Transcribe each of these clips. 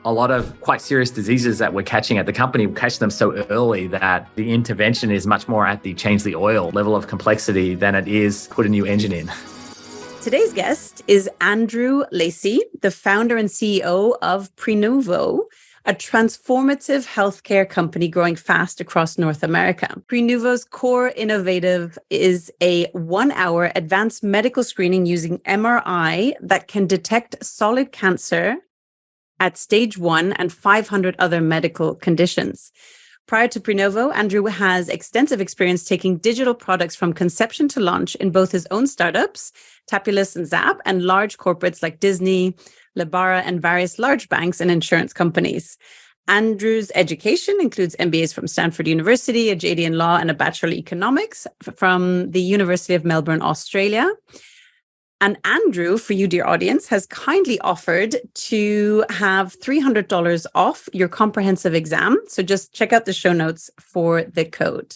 a lot of quite serious diseases that we're catching at the company, we catch them so early that the intervention is much more at the change the oil level of complexity than it is put a new engine in. Today's guest is Andrew Lacy, the founder and CEO of Prenuvo, a transformative healthcare company growing fast across North America. Prenuvo's core innovative is a 1-hour advanced medical screening using MRI that can detect solid cancer at stage 1 and 500 other medical conditions. Prior to Prenuvo, Andrew has extensive experience taking digital products from conception to launch in both his own startups, Tapulous and Zap, and large corporates like Disney, Lebara, and various large banks and insurance companies. Andrew's education includes MBAs from Stanford University, a JD in Law, and a Bachelor of Economics from the University of Melbourne, Australia. And Andrew, for you, dear audience, has kindly offered to have $300 off your comprehensive exam. So just check out the show notes for the code.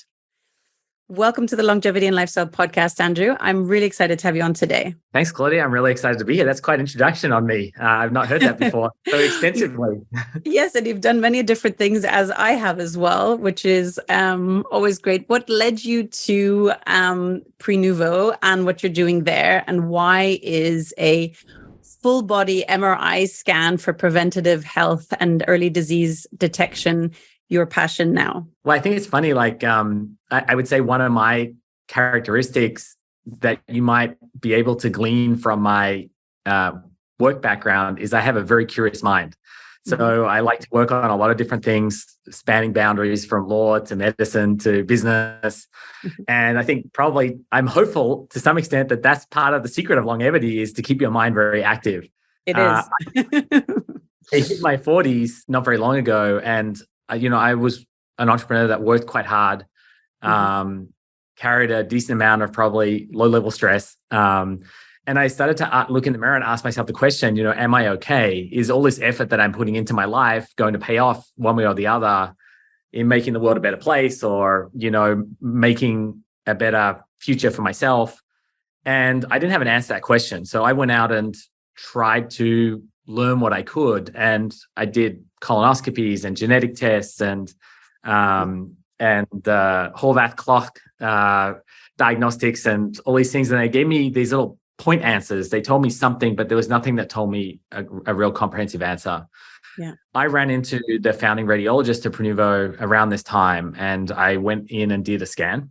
Welcome to the Longevity and Lifestyle Podcast, Andrew. I'm really excited to have you on today. Thanks, Claudia. I'm really excited to be here. That's quite an introduction on me. I've not heard that before so extensively. Yes, and you've done many different things as I have as well, which is always great. What led you to Prenuvo and what you're doing there, and why is a full body MRI scan for preventative health and early disease detection your passion now? Well, I think it's funny, I would say one of my characteristics that you might be able to glean from my work background is I have a very curious mind. So I like to work on a lot of different things, spanning boundaries from law to medicine to business. And I think probably I'm hopeful to some extent that that's part of the secret of longevity is to keep your mind very active. It is. I hit my 40s not very long ago, and I was an entrepreneur that worked quite hard, carried a decent amount of probably low-level stress. And I started to look in the mirror and ask myself the question, am I okay? Is all this effort that I'm putting into my life going to pay off one way or the other in making the world a better place or, making a better future for myself? And I didn't have an answer to that question. So I went out and tried to learn what I could. And I did colonoscopies and genetic tests and Horvath clock diagnostics and all these things. And they gave me these little point answers. They told me something, but there was nothing that told me a real comprehensive answer. Yeah. I ran into the founding radiologist at Prenuvo around this time, and I went in and did a scan.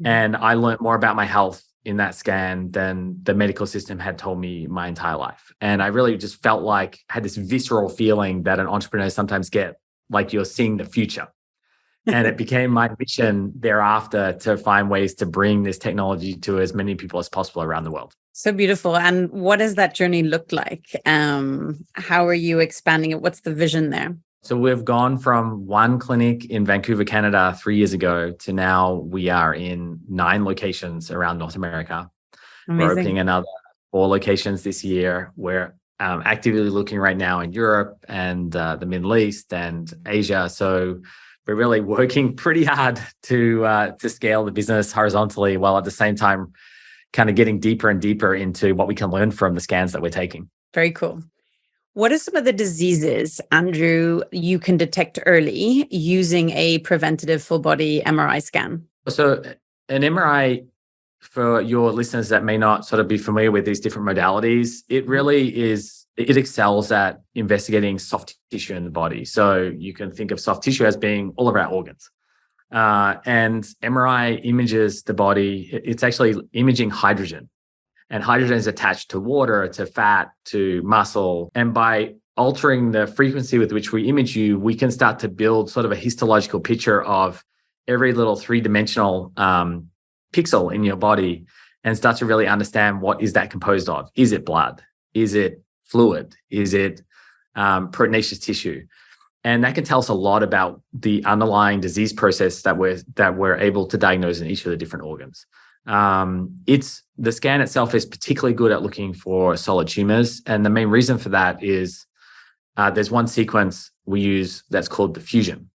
And I learned more about my health in that scan than the medical system had told me my entire life. And I really just felt like I had this visceral feeling that an entrepreneur sometimes get, like you're seeing the future. And it became my mission thereafter to find ways to bring this technology to as many people as possible around the world. So beautiful. And what does that journey look like? How are you expanding it? What's the vision there? So we've gone from one clinic in Vancouver, Canada 3 years ago to now we are in 9 locations around North America. Amazing. We're opening another 4 locations this year. We're actively looking right now in Europe and the Middle East and Asia. So we're really working pretty hard to scale the business horizontally while at the same time kind of getting deeper and deeper into what we can learn from the scans that we're taking. Very cool. What are some of the diseases, Andrew, you can detect early using a preventative full body MRI scan? So an MRI, for your listeners that may not sort of be familiar with these different modalities, it excels at investigating soft tissue in the body. So you can think of soft tissue as being all of our organs. And MRI images the body. It's actually imaging hydrogen. And hydrogen is attached to water, to fat, to muscle. And by altering the frequency with which we image you, we can start to build sort of a histological picture of every little 3-dimensional pixel in your body and start to really understand what is that composed of. Is it blood? Is it fluid? Is it proteinaceous tissue? And that can tell us a lot about the underlying disease process that we're able to diagnose in each of the different organs. The scan itself is particularly good at looking for solid tumors. And the main reason for that is there's one sequence we use that's called diffusion.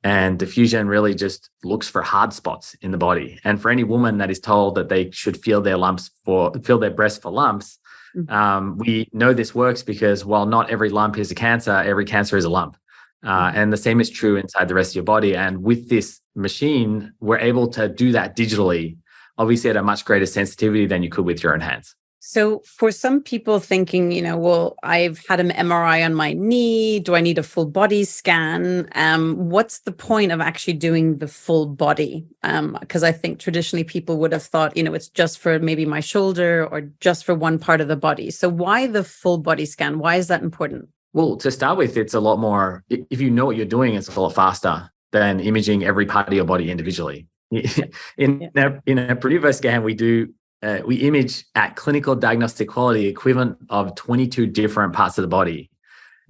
And diffusion really just looks for hard spots in the body. And for any woman that is told that they should feel their breast for lumps, We know this works because while not every lump is a cancer, every cancer is a lump. And the same is true inside the rest of your body. And with this machine, we're able to do that digitally, obviously at a much greater sensitivity than you could with your own hands. So for some people thinking, well, I've had an MRI on my knee. Do I need a full body scan? What's the point of actually doing the full body? Because I think traditionally people would have thought, it's just for maybe my shoulder or just for one part of the body. So why the full body scan? Why is that important? Well, to start with, it's a lot more, if you know what you're doing, it's a lot faster than imaging every part of your body individually. In a Prenuvo scan, we image at clinical diagnostic quality equivalent of 22 different parts of the body.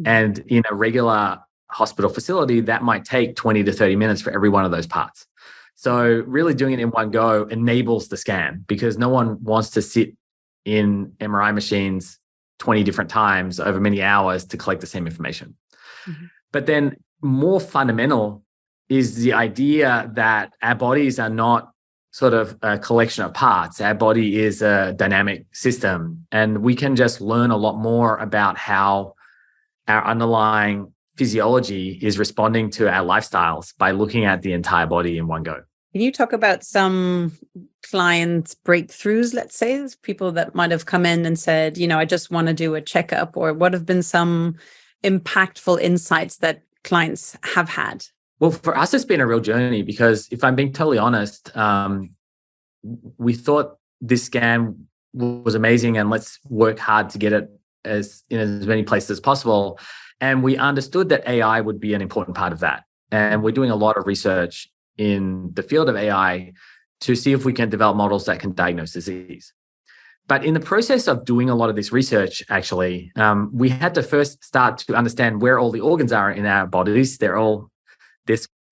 And in a regular hospital facility, that might take 20 to 30 minutes for every one of those parts. So really doing it in one go enables the scan, because no one wants to sit in MRI machines 20 different times over many hours to collect the same information. But then more fundamental is the idea that our bodies are not sort of a collection of parts. Our body is a dynamic system, and we can just learn a lot more about how our underlying physiology is responding to our lifestyles by looking at the entire body in one go. Can you talk about some client breakthroughs, let's say, people that might have come in and said, I just want to do a checkup, or what have been some impactful insights that clients have had? Well, for us, it's been a real journey, because if I'm being totally honest, we thought this scan was amazing and let's work hard to get it in as many places as possible. And we understood that AI would be an important part of that. And we're doing a lot of research in the field of AI to see if we can develop models that can diagnose disease. But in the process of doing a lot of this research, actually, we had to first start to understand where all the organs are in our bodies. They're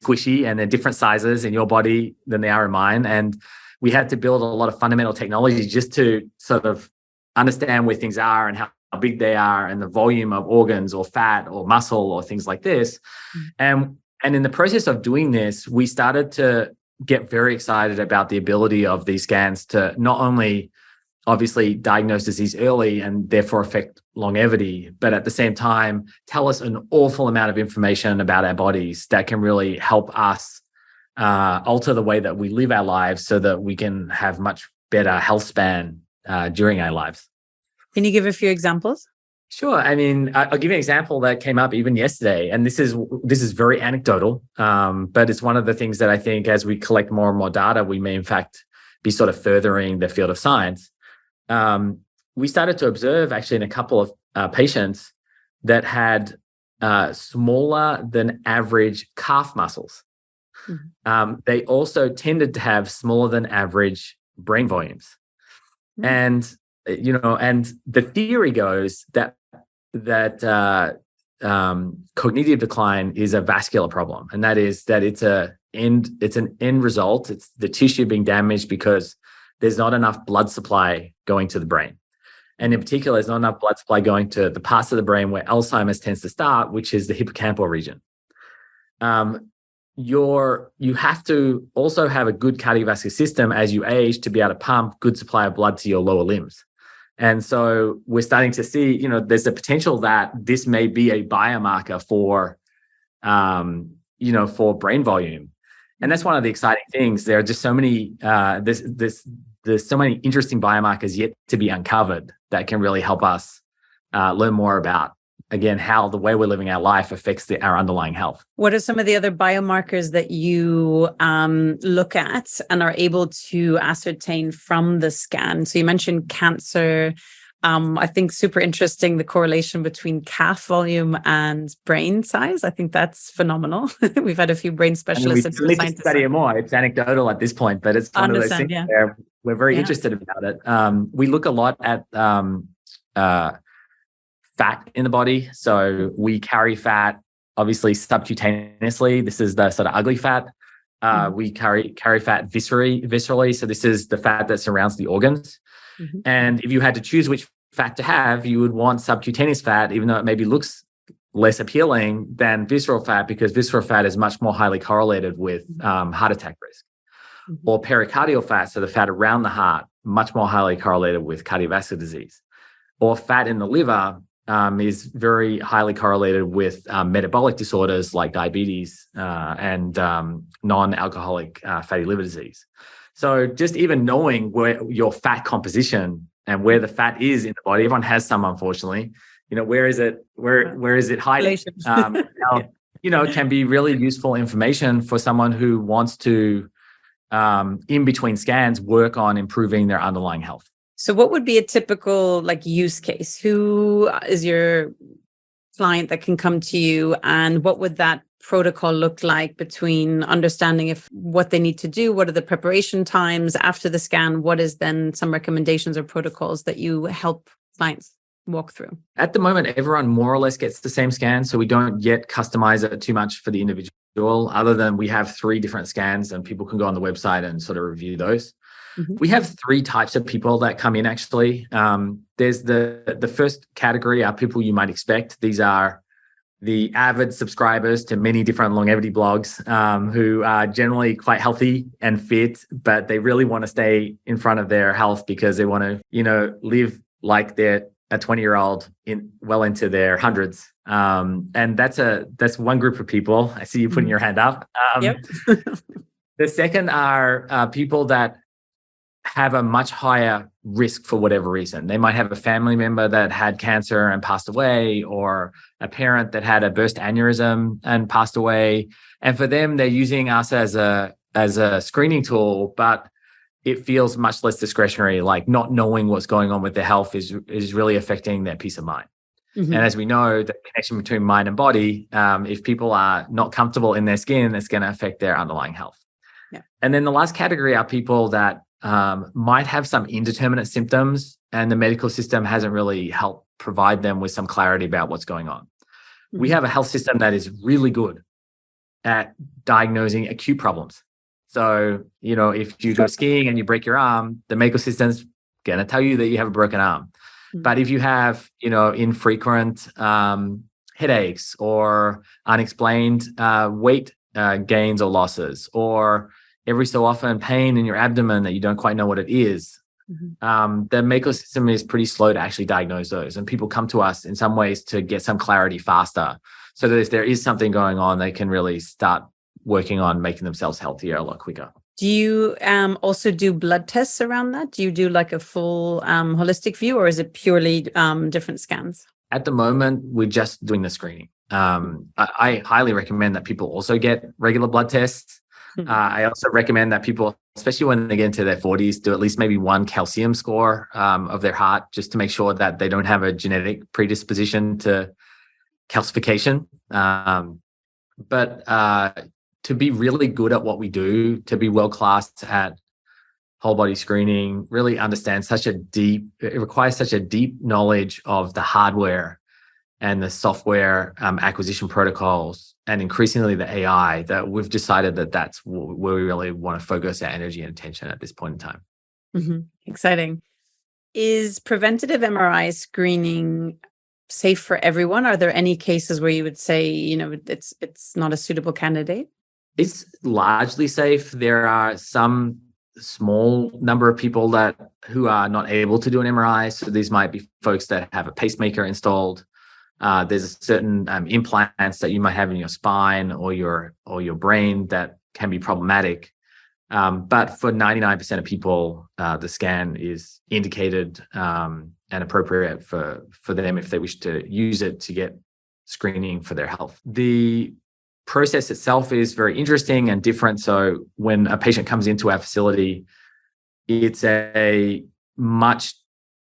squishy and they're different sizes in your body than they are in mine. And we had to build a lot of fundamental technology just to sort of understand where things are and how big they are and the volume of organs or fat or muscle or things like this. And in the process of doing this, we started to get very excited about the ability of these scans to not only obviously diagnose disease early and therefore affect longevity, but at the same time, tell us an awful amount of information about our bodies that can really help us alter the way that we live our lives so that we can have much better health span during our lives. Can you give a few examples? Sure. I mean, I'll give you an example that came up even yesterday, and this is very anecdotal, but it's one of the things that I think as we collect more and more data, we may in fact be sort of furthering the field of science. We started to observe actually in a couple of patients that had smaller than average calf muscles. They also tended to have smaller than average brain volumes. And the theory goes that cognitive decline is a vascular problem, and that is that it's an end result. It's the tissue being damaged because there's not enough blood supply going to the brain. And in particular, there's not enough blood supply going to the parts of the brain where Alzheimer's tends to start, which is the hippocampal region. You have to also have a good cardiovascular system as you age to be able to pump good supply of blood to your lower limbs. And so we're starting to see, there's the potential that this may be a biomarker for brain volume. And that's one of the exciting things. There are just so many, there's so many interesting biomarkers yet to be uncovered that can really help us learn more about, again, how the way we're living our life affects our underlying health. What are some of the other biomarkers that you look at and are able to ascertain from the scan? So you mentioned cancer. I think super interesting, the correlation between calf volume and brain size. I think that's phenomenal. We've had a few brain specialists and we need to study it more. It's anecdotal at this point, but it's one of those things where we're very interested about it. We look a lot at fat in the body. So we carry fat, obviously subcutaneously. This is the sort of ugly fat. We carry fat viscerally. So this is the fat that surrounds the organs. And if you had to choose which fat to have, you would want subcutaneous fat, even though it maybe looks less appealing than visceral fat, because visceral fat is much more highly correlated with heart attack risk. Or pericardial fat, so the fat around the heart, much more highly correlated with cardiovascular disease. or fat in the liver is very highly correlated with metabolic disorders like diabetes and non-alcoholic fatty liver disease. So just even knowing where your fat composition and where the fat is in the body, everyone has some, unfortunately. Where is it? Where is it hiding? Can be really useful information for someone who wants to, in between scans, work on improving their underlying health. So what would be a typical use case? Who is your client that can come to you, and what would that protocol look like between understanding if what they need to do, what are the preparation times after the scan, what is then some recommendations or protocols that you help clients walk through? At the moment, everyone more or less gets the same scan, so we don't yet customize it too much for the individual, other than we have 3 different scans and people can go on the website and sort of review those. Mm-hmm. We have 3 types of people that come in, actually. There's the first category are people you might expect. These are the avid subscribers to many different longevity blogs who are generally quite healthy and fit, but they really want to stay in front of their health because they want to, live like they're a 20-year-old well into their hundreds. And that's one group of people. I see you putting your hand up. Yep. The second are people that have a much higher risk for whatever reason. They might have a family member that had cancer and passed away, or a parent that had a burst aneurysm and passed away. And for them, they're using us as a screening tool, but it feels much less discretionary, like not knowing what's going on with their health is really affecting their peace of mind. Mm-hmm. And as we know, the connection between mind and body, if people are not comfortable in their skin, it's going to affect their underlying health. Yeah. And then the last category are people that might have some indeterminate symptoms, and the medical system hasn't really helped provide them with some clarity about what's going on. Mm-hmm. We have a health system that is really good at diagnosing acute problems. So, if you go skiing and you break your arm, the medical system's going to tell you that you have a broken arm. Mm-hmm. But if you have, infrequent headaches or unexplained weight gains or losses, or every so often pain in your abdomen that you don't quite know what it is, mm-hmm. The medical system is pretty slow to actually diagnose those. And people come to us in some ways to get some clarity faster, so that if there is something going on, they can really start working on making themselves healthier a lot quicker. Do you also do blood tests around that? Do you do like a full holistic view, or is it purely different scans? At the moment, we're just doing the screening. I highly recommend that people also get regular blood tests. Mm-hmm. I also recommend that people, especially when they get into their 40s, do at least maybe one calcium score of their heart, just to make sure that they don't have a genetic predisposition to calcification. But to be really good at what we do, to be world-class at whole body screening, really understand it requires such a deep knowledge of the hardware and the software acquisition protocols, and increasingly the AI, that we've decided that that's where we really want to focus our energy and attention at this point in time. Mm-hmm. Exciting. Is preventative MRI screening safe for everyone? Are there any cases where you would say, it's not a suitable candidate? It's largely safe. There are some small number of people who are not able to do an MRI. So these might be folks that have a pacemaker installed. There's certain implants that you might have in your spine or your brain that can be problematic. But for 99% of people, the scan is indicated and appropriate for them if they wish to use it to get screening for their health. The process itself is very interesting and different. So when a patient comes into our facility, it's a much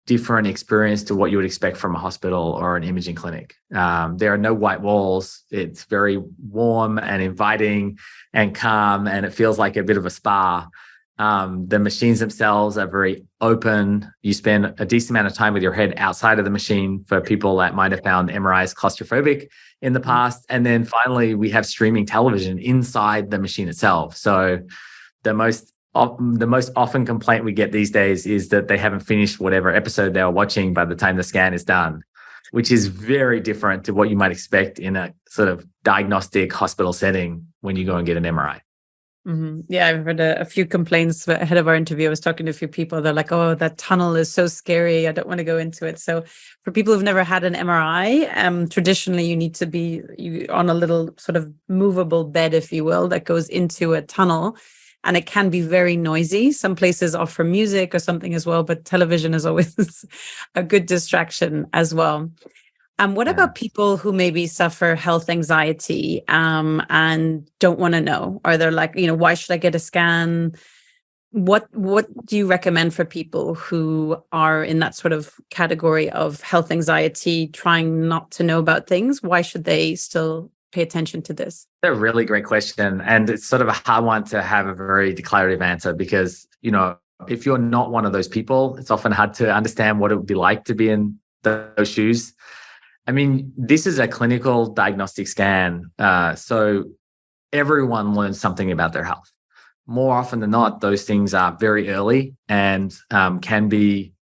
different experience to what you would expect from a hospital or an imaging clinic. There are no white walls. It's very warm and inviting and calm, and it feels like a bit of a spa. The machines themselves are very open. You spend a decent amount of time with your head outside of the machine for people that might have found MRIs claustrophobic in the past. And then finally, we have streaming television inside the machine itself. So the most often complaint we get these days is that they haven't finished whatever episode they were watching by the time the scan is done, which is very different to what you might expect in a sort of diagnostic hospital setting when you go and get an MRI. Yeah, I've heard a few complaints ahead of our interview. I was talking to a few people. They're like, "Oh, that tunnel is so scary. I don't want to go into it." So, for people who've never had an MRI, traditionally you need to be on a little sort of movable bed, if you will, that goes into a tunnel, and it can be very noisy. Some places offer music or something as well, but television is always a good distraction as well. What Yeah. about people who maybe suffer health anxiety and don't want to know? Or they're like, why should I get a scan? What do you recommend for people who are in that sort of category of health anxiety, trying not to know about things? Why should they still pay attention to this? That's a really great question. And it's sort of a hard one to have a very declarative answer because, if you're not one of those people, it's often hard to understand what it would be like to be in those shoes. I mean, this is a clinical diagnostic scan. So everyone learns something about their health. More often than not, those things are very early and can be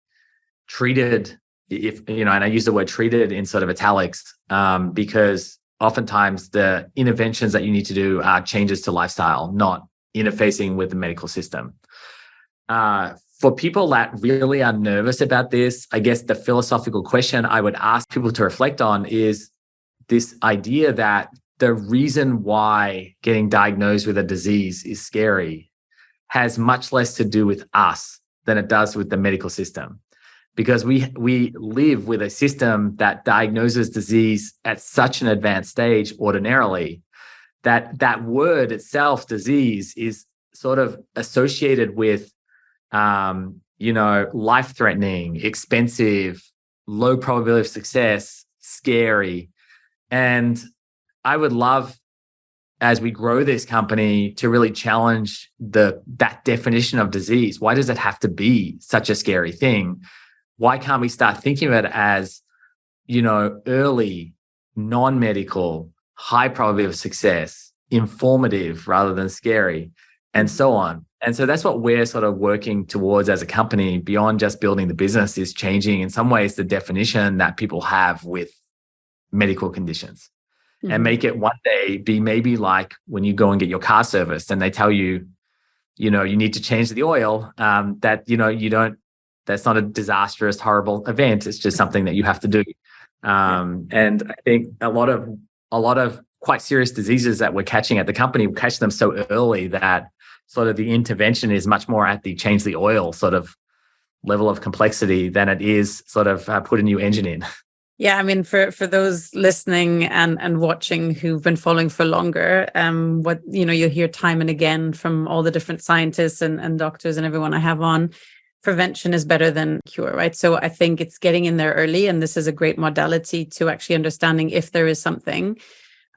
treated and I use the word treated in sort of italics because oftentimes the interventions that you need to do are changes to lifestyle, not interfacing with the medical system. For people that really are nervous about this, I guess the philosophical question I would ask people to reflect on is this idea that the reason why getting diagnosed with a disease is scary has much less to do with us than it does with the medical system. Because we live with a system that diagnoses disease at such an advanced stage ordinarily that word itself, disease, is sort of associated with life-threatening, expensive, low probability of success, scary. And I would love, as we grow this company, to really challenge that definition of disease. Why does it have to be such a scary thing? Why can't we start thinking of it as, early, non-medical, high probability of success, informative rather than scary, and so on. And so that's what we're sort of working towards as a company. Beyond just building the business, is changing in some ways the definition that people have with medical conditions, and make it one day be maybe like when you go and get your car serviced and they tell you, you need to change the oil, that's not a disastrous, horrible event. It's just something that you have to do. And I think a lot of quite serious diseases that we're catching at the company, we catch them so early that sort of the intervention is much more at the change the oil sort of level of complexity than it is sort of put a new engine in. Yeah, I mean, for those listening and watching who've been following for longer, what you'll hear time and again from all the different scientists and doctors and everyone I have on, prevention is better than cure, right? So I think it's getting in there early, and this is a great modality to actually understanding if there is something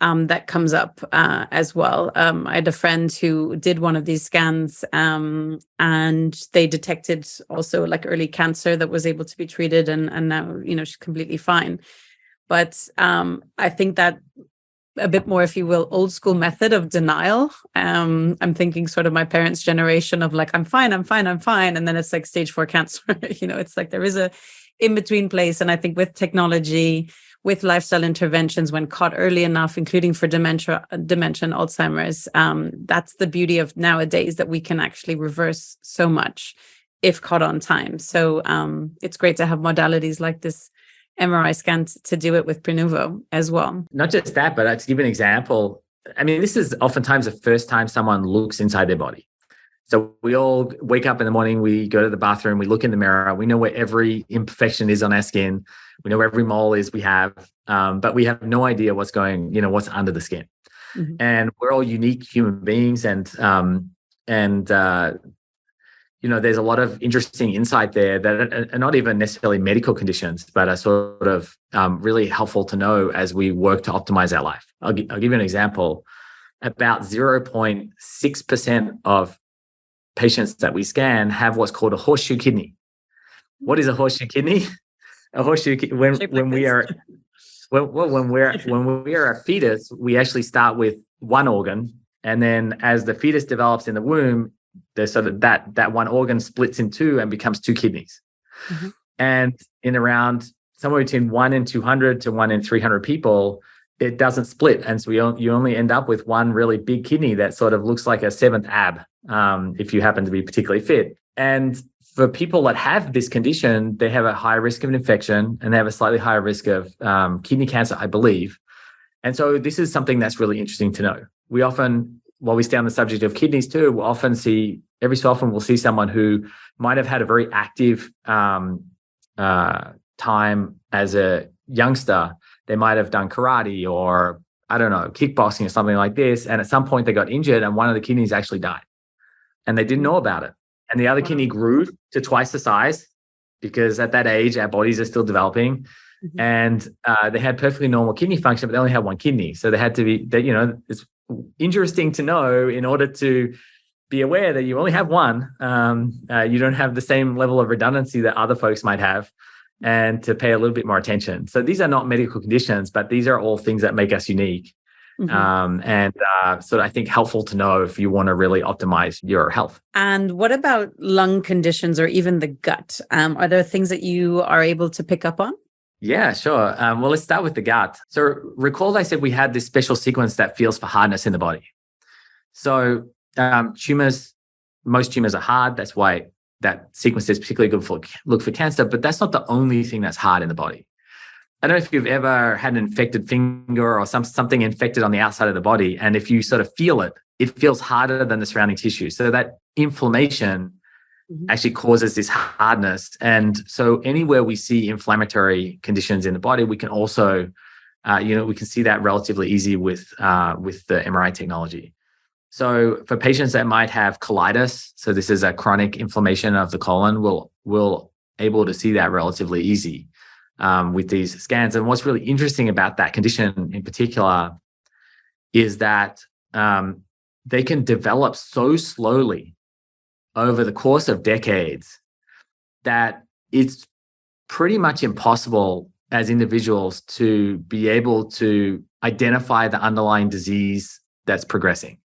that comes up as well. I had a friend who did one of these scans and they detected also like early cancer that was able to be treated, and now, she's completely fine. But I think that a bit more, if you will, old school method of denial. I'm thinking sort of my parents' generation of like, I'm fine. And then it's like stage 4 cancer. It's like there is a in-between place. And I think with technology, with lifestyle interventions, when caught early enough, including for dementia and Alzheimer's, that's the beauty of nowadays, that we can actually reverse so much if caught on time. So it's great to have modalities like this MRI scan to do it with Prenuvo as well. Not just that, but to give an example, I mean, this is oftentimes the first time someone looks inside their body. So we all wake up in the morning, we go to the bathroom, we look in the mirror, we know where every imperfection is on our skin, we know where every mole is we have, but we have no idea what's under the skin. And we're all unique human beings, and there's a lot of interesting insight there that are not even necessarily medical conditions, but are sort of really helpful to know as we work to optimize our life. I'll give you an example. About 0.6% of patients that we scan have what's called a horseshoe kidney. What is a horseshoe kidney? A horseshoe when we are a fetus, we actually start with one organ, and then as the fetus develops in the womb, there's sort of that one organ splits in two and becomes 2 kidneys. And in around somewhere between 1 in 200 to 1 in 300 people, it doesn't split. And so you only end up with one really big kidney that sort of looks like a seventh ab, if you happen to be particularly fit. And for people that have this condition, they have a high risk of an infection and they have a slightly higher risk of kidney cancer, I believe. And so this is something that's really interesting to know. We often, while we stay on the subject of kidneys too, we'll often see, every so often we'll see someone who might have had a very active time as a youngster. They might have done karate or, I don't know, kickboxing or something like this. And at some point they got injured and one of the kidneys actually died. And they didn't know about it. And the other kidney grew to twice the size because at that age, our bodies are still developing. Mm-hmm. And they had perfectly normal kidney function, but they only had one kidney. So they had to be, it's interesting to know in order to be aware that you only have one. You don't have the same level of redundancy that other folks might have, and to pay a little bit more attention. So these are not medical conditions, but these are all things that make us unique. Mm-hmm. So I think helpful to know if you want to really optimize your health. And what about lung conditions or even the gut? Are there things that you are able to pick up on? Yeah, sure. Well, let's start with the gut. So recall I said we had this special sequence that feels for hardness in the body. So tumors, most tumors are hard. That's why that sequence is particularly good for look for cancer, but that's not the only thing that's hard in the body. I don't know if you've ever had an infected finger or something infected on the outside of the body. And if you sort of feel it, it feels harder than the surrounding tissue. So that inflammation actually causes this hardness. And so anywhere we see inflammatory conditions in the body, we can also, we can see that relatively easy with the MRI technology. So for patients that might have colitis, so this is a chronic inflammation of the colon, we'll able to see that relatively easy with these scans. And what's really interesting about that condition in particular is that they can develop so slowly over the course of decades that it's pretty much impossible as individuals to be able to identify the underlying disease that's progressing.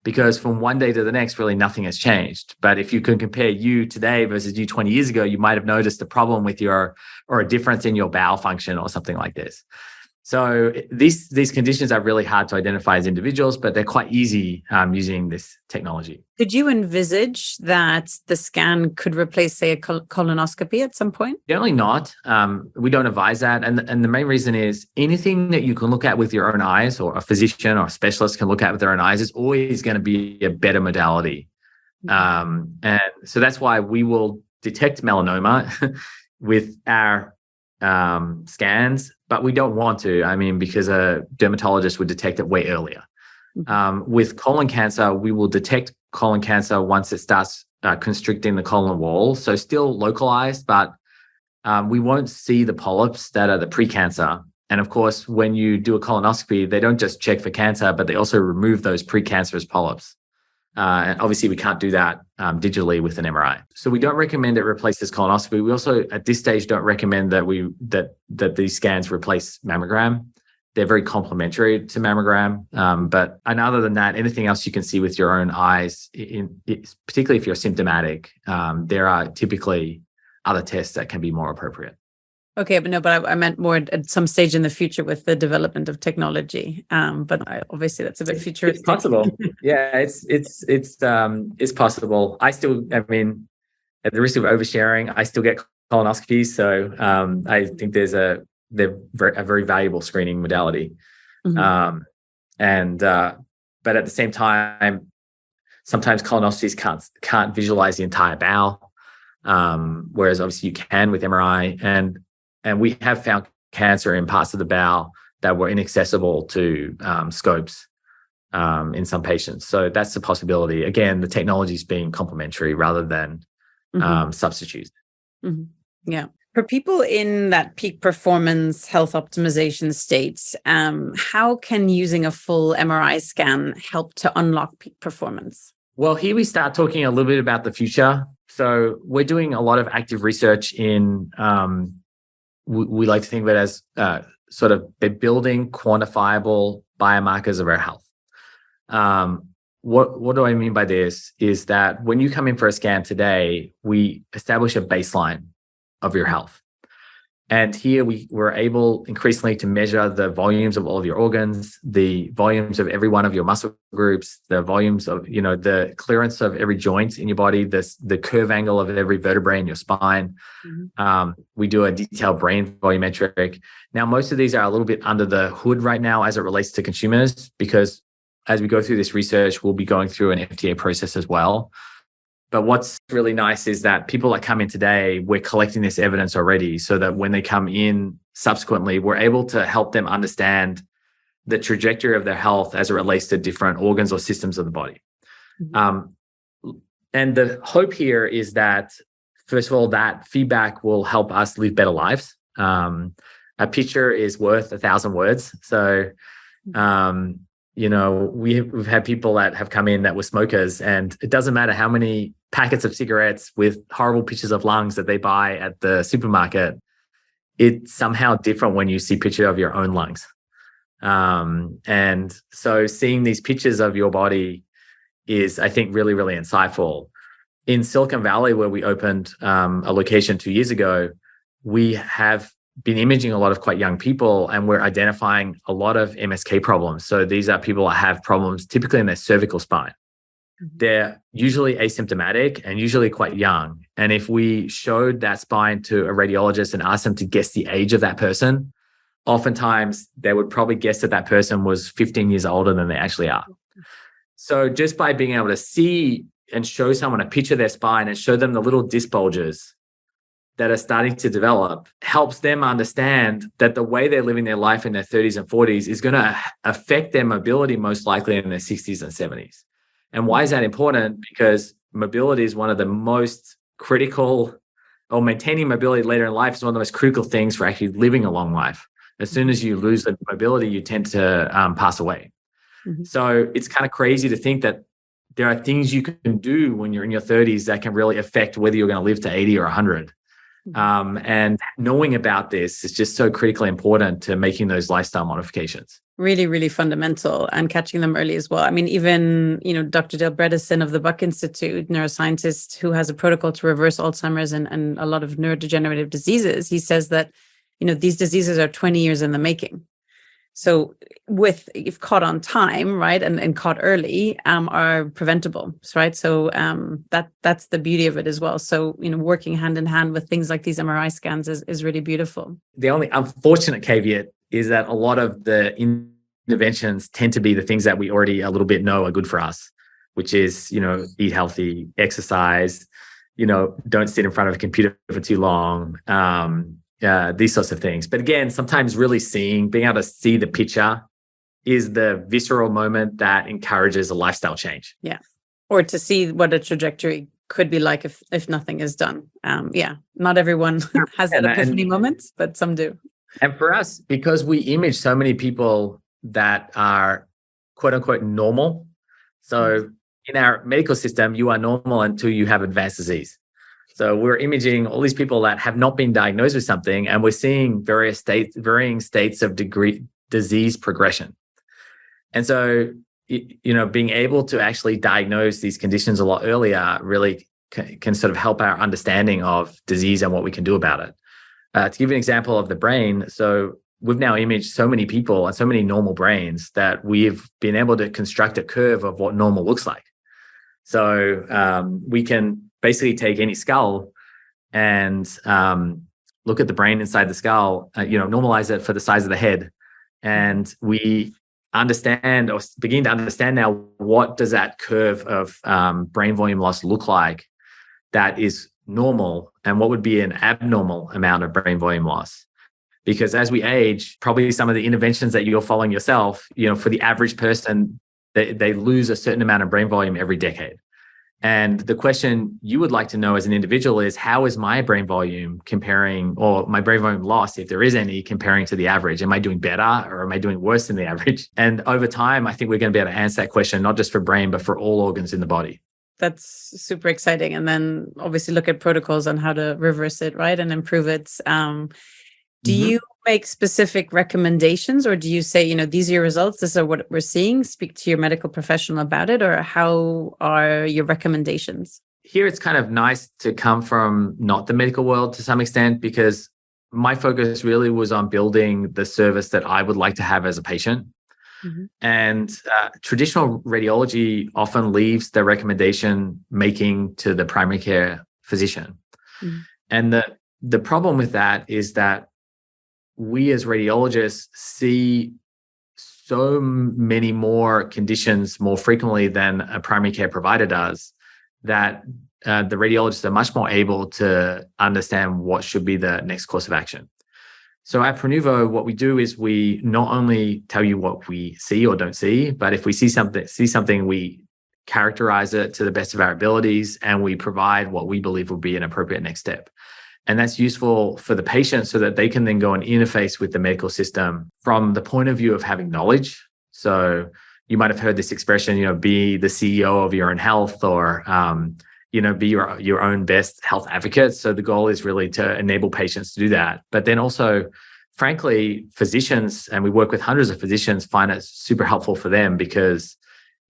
Because from one day to the next, really nothing has changed. But if you can compare you today versus you 20 years ago, you might have noticed a problem with or a difference in your bowel function or something like this. So these conditions are really hard to identify as individuals, but they're quite easy using this technology. Could you envisage that the scan could replace, say, a colonoscopy at some point? Generally not. We don't advise that. And the main reason is anything that you can look at with your own eyes, or a physician or a specialist can look at with their own eyes, is always going to be a better modality. And so that's why we will detect melanoma with our scans, but we don't want to. I mean, because a dermatologist would detect it way earlier. With colon cancer, we will detect colon cancer once it starts constricting the colon wall. So still localized, but we won't see the polyps that are the precancer. And of course, when you do a colonoscopy, they don't just check for cancer, but they also remove those precancerous polyps. And obviously, we can't do that digitally with an MRI. So we don't recommend it replaces colonoscopy. We also, at this stage, don't recommend that these scans replace mammogram. They're very complementary to mammogram. And other than that, anything else you can see with your own eyes, particularly if you're symptomatic, there are typically other tests that can be more appropriate. Okay, but I meant more at some stage in the future with the development of technology. Obviously that's a bit futuristic. It's possible. Yeah, it's possible. I mean, at the risk of oversharing, I still get colonoscopies. So I think they're a very valuable screening modality. But at the same time, sometimes colonoscopies can't visualize the entire bowel, whereas obviously you can with MRI. And we have found cancer in parts of the bowel that were inaccessible to scopes in some patients. So that's a possibility. Again, the technology is being complementary rather than substitutes. Yeah. For people in that peak performance health optimization state, how can using a full MRI scan help to unlock peak performance? Well, here we start talking a little bit about the future. So we're doing a lot of active research in we like to think of it as sort of building quantifiable biomarkers of our health. What do I mean by this is that when you come in for a scan today, we establish a baseline of your health. And here we were able increasingly to measure the volumes of all of your organs, the volumes of every one of your muscle groups, the volumes of, the clearance of every joint in your body, the curve angle of every vertebrae in your spine. We do a detailed brain volumetric. Now, most of these are a little bit under the hood right now as it relates to consumers, because as we go through this research, we'll be going through an FDA process as well. But what's really nice is that people that come in today, we're collecting this evidence already so that when they come in subsequently, we're able to help them understand the trajectory of their health as it relates to different organs or systems of the body. And the hope here is that, first of all, that feedback will help us live better lives. A picture is worth 1,000 words. So, we've had people that have come in that were smokers, and it doesn't matter how many packets of cigarettes with horrible pictures of lungs that they buy at the supermarket. It's somehow different when you see a picture of your own lungs. And so seeing these pictures of your body is, I think, really, really insightful. In Silicon Valley, where we opened a location 2 years ago, we have been imaging a lot of quite young people, and we're identifying a lot of MSK problems. So these are people that have problems typically in their cervical spine. They're usually asymptomatic and usually quite young. And if we showed that spine to a radiologist and asked them to guess the age of that person, oftentimes they would probably guess that that person was 15 years older than they actually are. So just by being able to see and show someone a picture of their spine and show them the little disc bulges that are starting to develop helps them understand that the way they're living their life in their 30s and 40s is going to affect their mobility most likely in their 60s and 70s. And why is that important? Because mobility is one of the most critical, or maintaining mobility later in life is one of the most critical things for actually living a long life. As soon as you lose the mobility, you tend to pass away. So it's kind of crazy to think that there are things you can do when you're in your 30s that can really affect whether you're going to live to 80 or 100. And knowing about this is just so critically important to making those lifestyle modifications. Really, really fundamental, and catching them early as well. I mean, even, Dr. Dale Bredesen of the Buck Institute, neuroscientist who has a protocol to reverse Alzheimer's and a lot of neurodegenerative diseases, he says that, these diseases are 20 years in the making. So if caught on time, right, and caught early, are preventable, right? So that's the beauty of it as well. So, working hand in hand with things like these MRI scans is really beautiful. The only unfortunate caveat is that a lot of the interventions tend to be the things that we already a little bit know are good for us, which is, eat healthy, exercise, don't sit in front of a computer for too long, these sorts of things. But again, sometimes really being able to see the picture is the visceral moment that encourages a lifestyle change. Yeah. Or to see what a trajectory could be like if nothing is done. Not everyone has that epiphany moment, but some do. And for us, because we image so many people that are quote unquote normal. So in our medical system, you are normal until you have advanced disease. So we're imaging all these people that have not been diagnosed with something, and we're seeing varying states of disease progression. And so, being able to actually diagnose these conditions a lot earlier really can sort of help our understanding of disease and what we can do about it. To give you an example of the brain, so we've now imaged so many people and so many normal brains that we've been able to construct a curve of what normal looks like. So we can basically take any skull and look at the brain inside the skull, normalize it for the size of the head. And we understand or begin to understand now, what does that curve of brain volume loss look like that is normal, and what would be an abnormal amount of brain volume loss? Because as we age, probably some of the interventions that you're following yourself, for the average person, they lose a certain amount of brain volume every decade. And the question you would like to know as an individual is, how is my brain volume comparing, or my brain volume loss, if there is any, comparing to the average? Am I doing better or am I doing worse than the average? And over time, I think we're going to be able to answer that question, not just for brain, but for all organs in the body. That's super exciting. And then obviously look at protocols on how to reverse it, right, and improve it. Do you make specific recommendations, or do you say, these are your results, this is what we're seeing, speak to your medical professional about it, or how are your recommendations? Here, it's kind of nice to come from not the medical world to some extent, because my focus really was on building the service that I would like to have as a patient. Mm-hmm. And traditional radiology often leaves the recommendation making to the primary care physician. Mm-hmm. And the problem with that is that we as radiologists see so many more conditions more frequently than a primary care provider does, that the radiologists are much more able to understand what should be the next course of action. So at Prenuvo, what we do is we not only tell you what we see or don't see, but if we see something, we characterize it to the best of our abilities, and we provide what we believe will be an appropriate next step. And that's useful for the patient so that they can then go and interface with the medical system from the point of view of having knowledge. So you might have heard this expression, be the CEO of your own health, or, be your own best health advocate. So the goal is really to enable patients to do that. But then also, frankly, physicians, and we work with hundreds of physicians, find it super helpful for them because,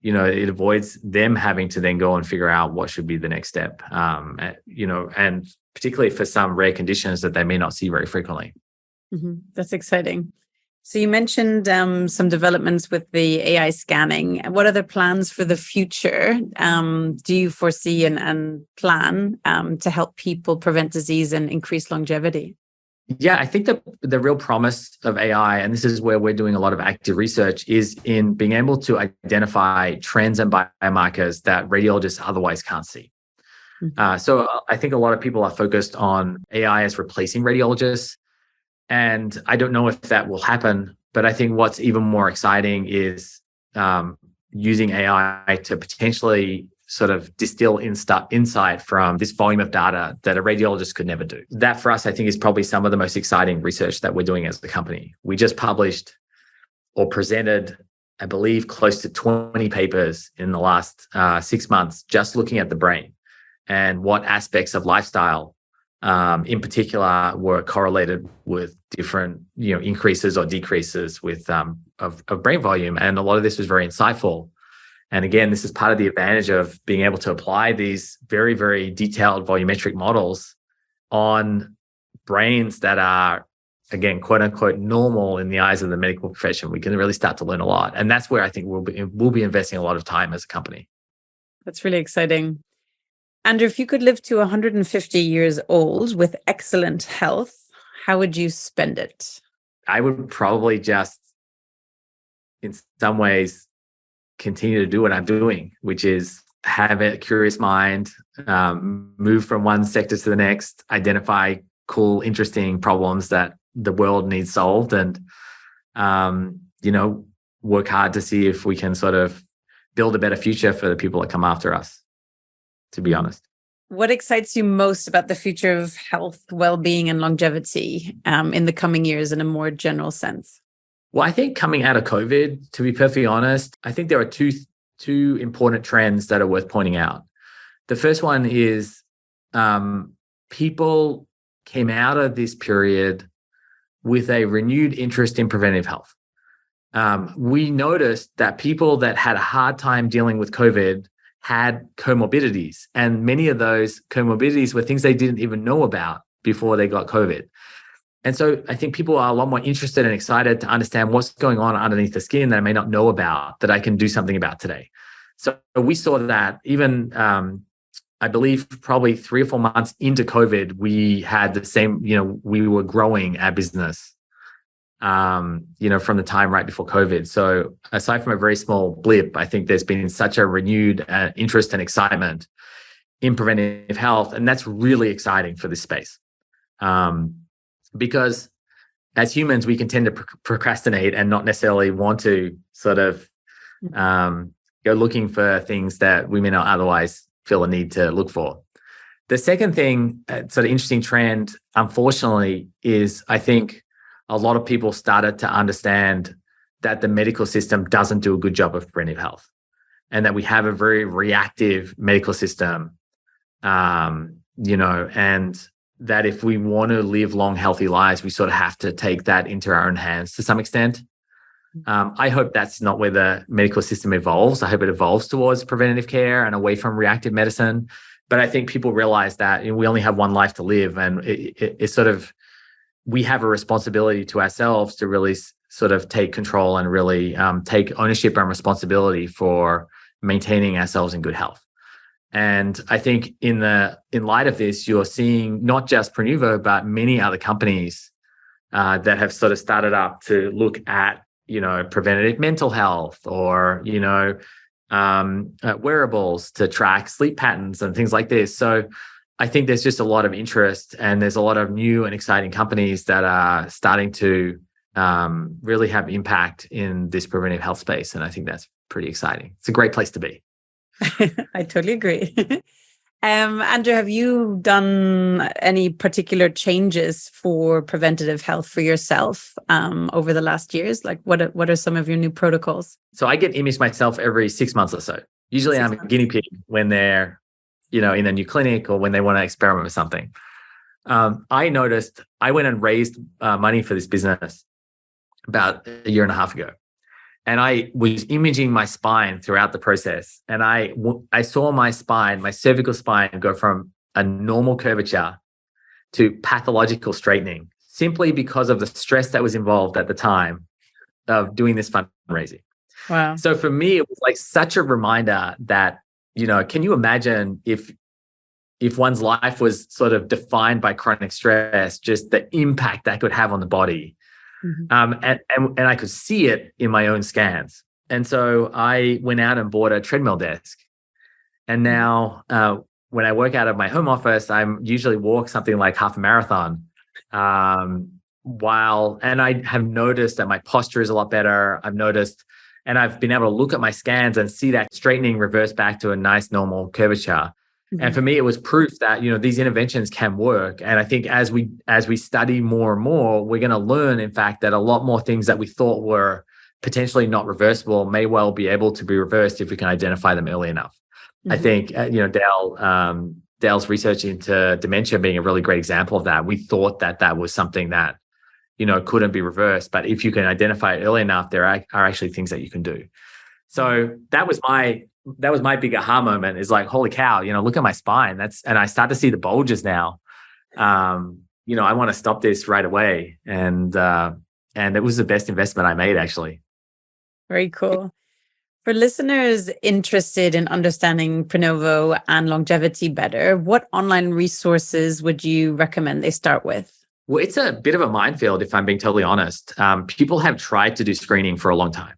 it avoids them having to then go and figure out what should be the next step, and particularly for some rare conditions that they may not see very frequently. Mm-hmm. That's exciting. So you mentioned some developments with the AI scanning. What are the plans for the future? Do you foresee and plan to help people prevent disease and increase longevity? Yeah, I think the real promise of AI, and this is where we're doing a lot of active research, is in being able to identify trends and biomarkers that radiologists otherwise can't see. Mm-hmm. So I think a lot of people are focused on AI as replacing radiologists. And I don't know if that will happen, but I think what's even more exciting is using AI to potentially sort of distill insight from this volume of data that a radiologist could never do. That for us, I think, is probably some of the most exciting research that we're doing as a company. We just published or presented, I believe, close to 20 papers in the last 6 months, just looking at the brain and what aspects of lifestyle in particular were correlated with different, increases or decreases with of brain volume. And a lot of this was very insightful. And again, this is part of the advantage of being able to apply these very, very detailed volumetric models on brains that are, again, quote unquote, normal in the eyes of the medical profession. We can really start to learn a lot. And that's where I think we'll be investing a lot of time as a company. That's really exciting. Andrew, if you could live to 150 years old with excellent health, how would you spend it? I would probably just, in some ways, continue to do what I'm doing, which is have a curious mind, move from one sector to the next, identify cool, interesting problems that the world needs solved, and, work hard to see if we can sort of build a better future for the people that come after us, to be honest. What excites you most about the future of health, well-being, and longevity in the coming years in a more general sense? Well, I think coming out of COVID, to be perfectly honest, I think there are two important trends that are worth pointing out. The first one is people came out of this period with a renewed interest in preventative health. We noticed that people that had a hard time dealing with COVID had comorbidities, and many of those comorbidities were things they didn't even know about before they got COVID. And so I think people are a lot more interested and excited to understand what's going on underneath the skin that I may not know about, that I can do something about today. So we saw that even, I believe, probably 3 or 4 months into COVID, we had the same, we were growing our business, from the time right before COVID. So aside from a very small blip, I think there's been such a renewed interest and excitement in preventative health. And that's really exciting for this space. Because as humans, we can tend to procrastinate and not necessarily want to sort of go looking for things that we may not otherwise feel a need to look for. The second thing, sort of interesting trend, unfortunately, is I think a lot of people started to understand that the medical system doesn't do a good job of preventive health, and that we have a very reactive medical system, and that if we want to live long, healthy lives, we sort of have to take that into our own hands to some extent. I hope that's not where the medical system evolves. I hope it evolves towards preventative care and away from reactive medicine. But I think people realize that we only have one life to live, and it sort of we have a responsibility to ourselves to really sort of take control and really take ownership and responsibility for maintaining ourselves in good health. And I think in light of this, you're seeing not just Prenuvo, but many other companies that have sort of started up to look at, preventative mental health or, wearables to track sleep patterns and things like this. So I think there's just a lot of interest, and there's a lot of new and exciting companies that are starting to really have impact in this preventive health space. And I think that's pretty exciting. It's a great place to be. I totally agree. Andrew, have you done any particular changes for preventative health for yourself over the last years? Like what are some of your new protocols? So I get imaged myself every 6 months or so. Usually I'm a guinea pig when they're, in a new clinic or when they want to experiment with something. I noticed I went and raised money for this business about a year and a half ago. And I was imaging my spine throughout the process. And I saw my spine, my cervical spine, go from a normal curvature to pathological straightening, simply because of the stress that was involved at the time of doing this fundraising. Wow. So for me, it was like such a reminder that, can you imagine if one's life was sort of defined by chronic stress, just the impact that could have on the body. And I could see it in my own scans. And so I went out and bought a treadmill desk. And now when I work out of my home office, I usually walk something like half a marathon. And I have noticed that my posture is a lot better. I've noticed, and I've been able to look at my scans and see that straightening reverse back to a nice normal curvature. And for me, it was proof that, these interventions can work. And I think as we study more and more, we're going to learn, in fact, that a lot more things that we thought were potentially not reversible may well be able to be reversed if we can identify them early enough. I think, Dale's research into dementia being a really great example of that. We thought that was something that, couldn't be reversed. But if you can identify it early enough, there are actually things that you can do. So that was my big aha moment, is like, holy cow, look at my spine. And I start to see the bulges now. I want to stop this right away. And it was the best investment I made, actually. Very cool. For listeners interested in understanding Prenuvo and longevity better, what online resources would you recommend they start with? Well, it's a bit of a minefield, if I'm being totally honest. People have tried to do screening for a long time.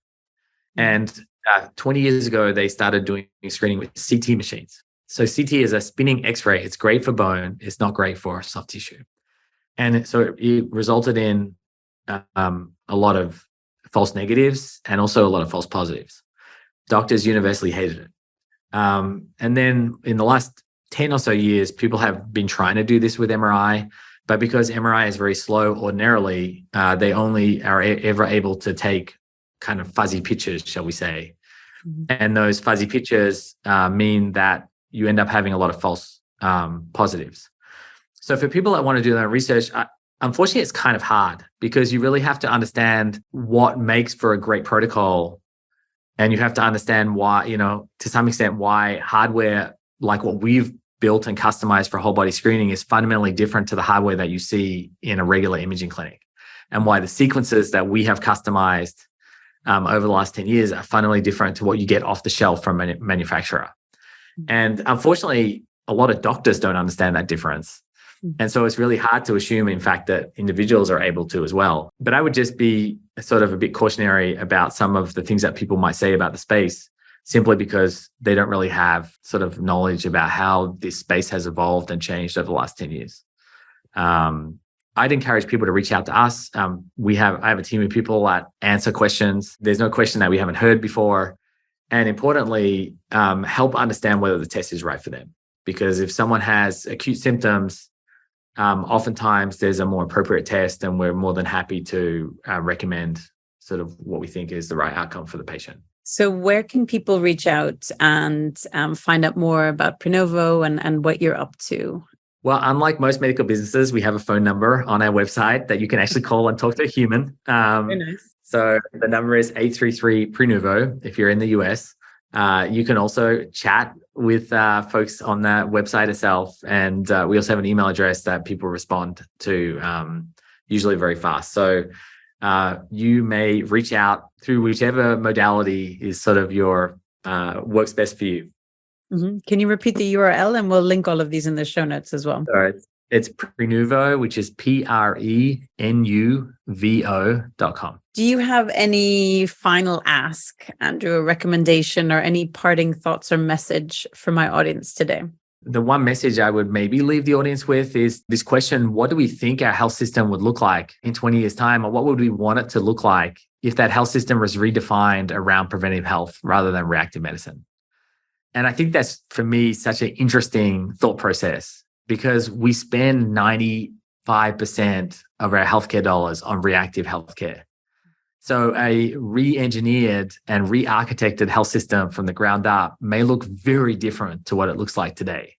And 20 years ago, they started doing screening with CT machines. So CT is a spinning X-ray. It's great for bone. It's not great for soft tissue. And so it resulted in a lot of false negatives and also a lot of false positives. Doctors universally hated it. And then in the last 10 or so years, people have been trying to do this with MRI. But because MRI is very slow ordinarily, they only are ever able to take kind of fuzzy pictures, shall we say. And those fuzzy pictures mean that you end up having a lot of false positives. So for people that want to do their research, unfortunately, it's kind of hard, because you really have to understand what makes for a great protocol. And you have to understand why, to some extent, why hardware like what we've built and customized for whole body screening is fundamentally different to the hardware that you see in a regular imaging clinic. And why the sequences that we have customized over the last 10 years are fundamentally different to what you get off the shelf from a manufacturer. And unfortunately, a lot of doctors don't understand that difference. And so it's really hard to assume, in fact, that individuals are able to as well. But I would just be sort of a bit cautionary about some of the things that people might say about the space, simply because they don't really have sort of knowledge about how this space has evolved and changed over the last 10 years. I'd encourage people to reach out to us. I have a team of people that answer questions. There's no question that we haven't heard before. And importantly, help understand whether the test is right for them. Because if someone has acute symptoms, oftentimes there's a more appropriate test, and we're more than happy to recommend sort of what we think is the right outcome for the patient. So where can people reach out and find out more about Prenuvo and what you're up to? Well, unlike most medical businesses, we have a phone number on our website that you can actually call and talk to a human. Very nice. So the number is 833-PRENUVO if you're in the US. You can also chat with folks on that website itself. And we also have an email address that people respond to usually very fast. So you may reach out through whichever modality is sort of your works best for you. Mm-hmm. Can you repeat the URL, and we'll link all of these in the show notes as well? So it's Prenuvo, which is prenuvo.com. Do you have any final ask, Andrew, a recommendation or any parting thoughts or message for my audience today? The one message I would maybe leave the audience with is this question: what do we think our health system would look like in 20 years' time? Or what would we want it to look like if that health system was redefined around preventive health rather than reactive medicine? And I think that's, for me, such an interesting thought process, because we spend 95% of our healthcare dollars on reactive healthcare. So a re-engineered and re-architected health system from the ground up may look very different to what it looks like today.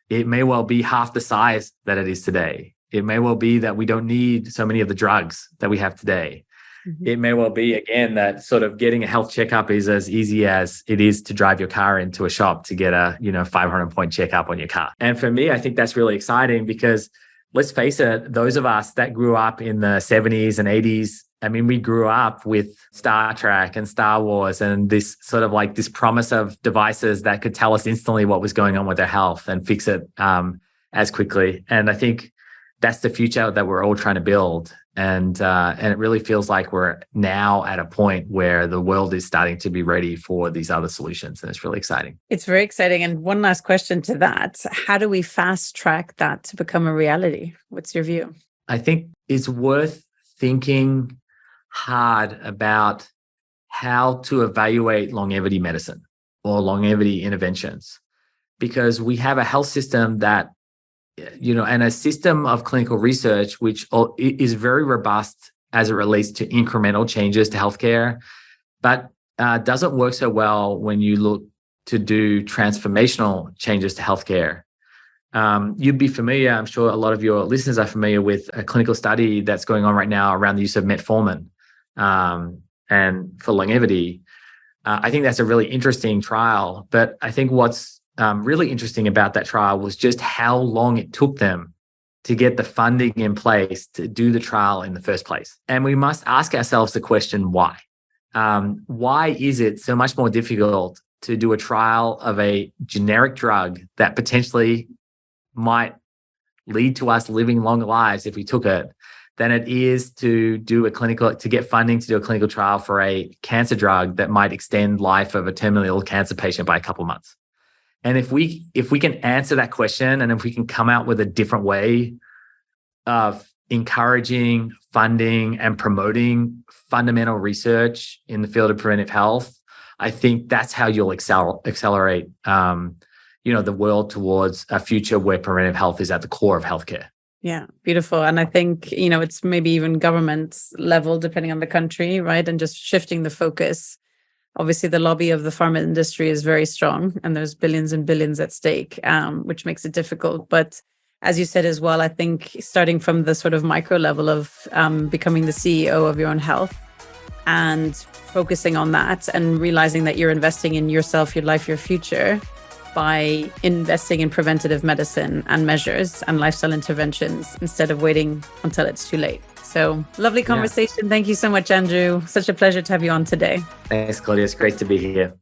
It may well be half the size that it is today. It may well be that we don't need so many of the drugs that we have today. Mm-hmm. It may well be, again, that sort of getting a health checkup is as easy as it is to drive your car into a shop to get a 500-point checkup on your car. And for me, I think that's really exciting, because let's face it, those of us that grew up in the 70s and 80s, I mean, we grew up with Star Trek and Star Wars and this sort of like this promise of devices that could tell us instantly what was going on with our health and fix it as quickly. And I think that's the future that we're all trying to build. And it really feels like we're now at a point where the world is starting to be ready for these other solutions. And it's really exciting. It's very exciting. And one last question to that: how do we fast track that to become a reality? What's your view? I think it's worth thinking hard about how to evaluate longevity medicine or longevity interventions, because we have a health system that, and a system of clinical research which is very robust as it relates to incremental changes to healthcare, but doesn't work so well when you look to do transformational changes to healthcare. You'd be familiar, I'm sure a lot of your listeners are familiar with a clinical study that's going on right now around the use of metformin and for longevity. I think that's a really interesting trial, but I think what's really interesting about that trial was just how long it took them to get the funding in place to do the trial in the first place. And we must ask ourselves the question, why? Why is it so much more difficult to do a trial of a generic drug that potentially might lead to us living longer lives if we took it, than it is to get funding to do a clinical trial for a cancer drug that might extend life of a terminally ill cancer patient by a couple of months? And if we can answer that question, and if we can come out with a different way of encouraging, funding, and promoting fundamental research in the field of preventive health, I think that's how you'll accelerate the world towards a future where preventive health is at the core of healthcare. Yeah, beautiful. And I think, it's maybe even government level, depending on the country, right? And just shifting the focus. Obviously, the lobby of the pharma industry is very strong, and there's billions and billions at stake, which makes it difficult. But as you said as well, I think starting from the sort of micro level of becoming the CEO of your own health and focusing on that and realizing that you're investing in yourself, your life, your future, by investing in preventative medicine and measures and lifestyle interventions instead of waiting until it's too late. So lovely conversation. Yeah. Thank you so much, Andrew. Such a pleasure to have you on today. Thanks, Claudia. It's great to be here.